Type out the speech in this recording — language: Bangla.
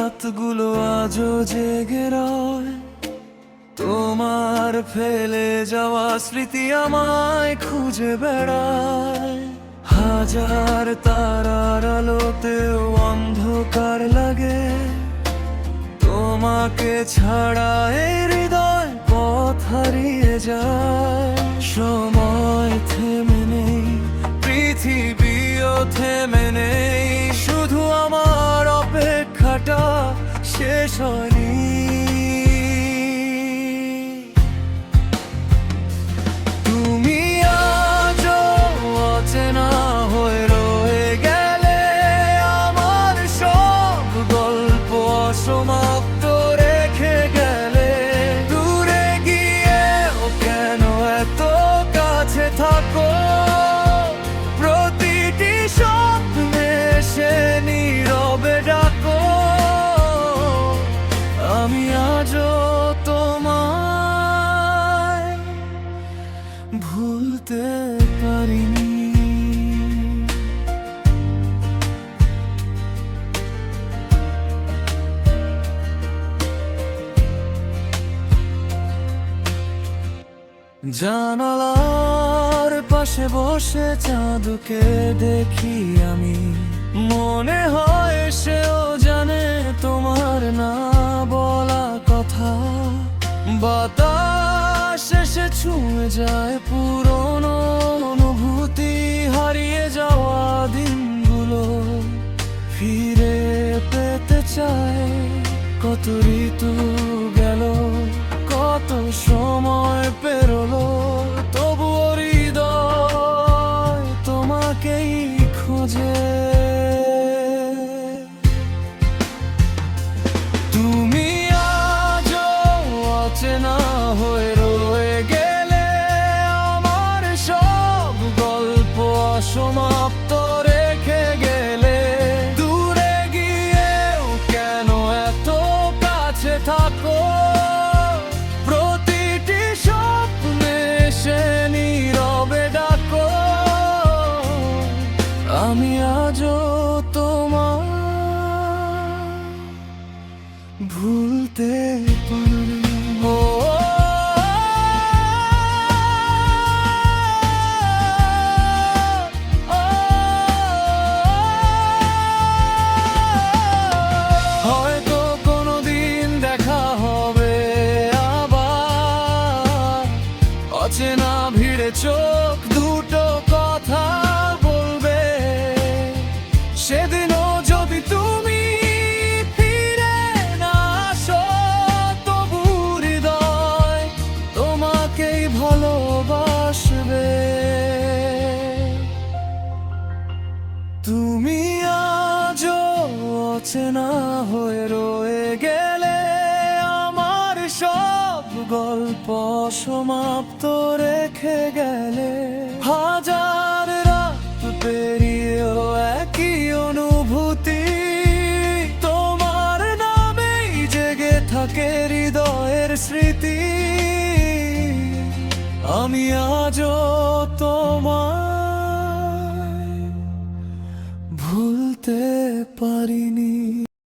রাতগুলো আজও জেগে রয়, তোমার ফেলে যাওয়া স্মৃতি আমায় খুঁজে বেড়ায়। হাজার তারার আলোতেও অন্ধকার লাগে, তোমাকে ছাড়া এই হৃদয় পথ হারিয়ে যায়। সময় থেমে নেই, পৃথিবীও থেমে নেই, শুধু আমার অপেক্ষাটা শেষ হয়নি। তুমি আজও অচেনা হয়ে রয়ে গেলে, আমার সব গল্প অসমাপ্ত রেখে গেলে। দূরে গিয়েও কেন এত কাছে থাকো, প্রতিটি স্বপ্নে সে নীরবে ডাকো। আমি আজও তোমায় ভুলতে পারিনি। জানালার পাশে বসে চাঁদকে দেখি আমি, মনে হয় সেও জানে তোমার না বলা কথা। বাতাস এসে ছুঁয়ে যায় পুরনো অনুভূতি, হারিয়ে যাওয়া দিনগুলো ফিরে পেতে চায়। কত ঋতু গেল, কত সময় পেরোলো, তবুও হৃদয় তোমাকেই খোঁজে। তুমি আজও অচেনা হয়ে রয়ে গেলে, আমার সব গল্প অসমাপ্ত রেখে গেলে। দূরে গিয়েও কেন এত কাছে থাকো, প্রতিটি স্বপ্নে সে নীরবে ডাকো। আমি আজও তোমায় ভুলতে পারিনি। হয়তো কোনোদিন দেখা হবে আবার, অচেনা ভিড়ে চোখ দুটো কথা বলবে। সেদিনও যদি তুমি ফিরে না আসো, তবু হৃদয় তোমাকেই ভালোবাসবে। তুমি আজও অচেনা হয়ে রয়ে গেলে, আমার সব গল্প সমাপ্ত রেখে গেলে। হাজার রাত পেরিয়েও একই অনুভূতি, তোমার নামেই জেগে থাকে হৃদয়ের স্মৃতি। আমি আজও তোমায় ভুলতে পারিনি।